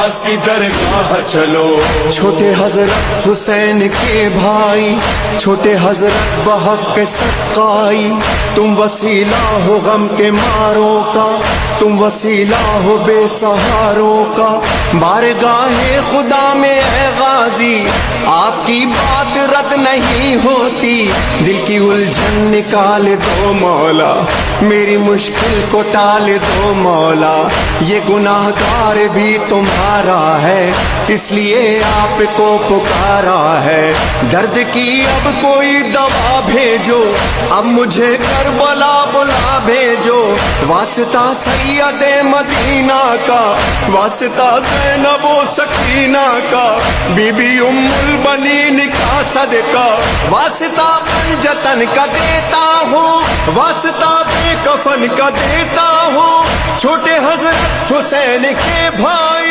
عباس کی درگاہ چلو. چھوٹے حضرت حسین کے بھائی، چھوٹے حضرت بحق سقائی، تم وسیلہ ہو غم کے ماروں کا، تم وسیلہ ہو بے سہاروں کا. بارگاہ خدا میں ہے غازی، آپ کی بات رد نہیں ہوتی. دل کی الجھن نکال دو مولا، میری مشکل کو ٹال دو مولا. یہ گناہ گار بھی تمہارا ہے، اس لیے آپ کو پکارا ہے. درد کی اب کوئی دوا بھیجو، اب مجھے کربلا بلا بھیجو. واسطہ سید مدینہ کا، واسطہ زینب و سکینہ کا، بی بی ام البنین کا صدقہ. واسطہ پنجتن کا دیتا ہوں، واسطہ بے کفن کا دیتا ہوں. چھوٹے حضرت حسین کے بھائی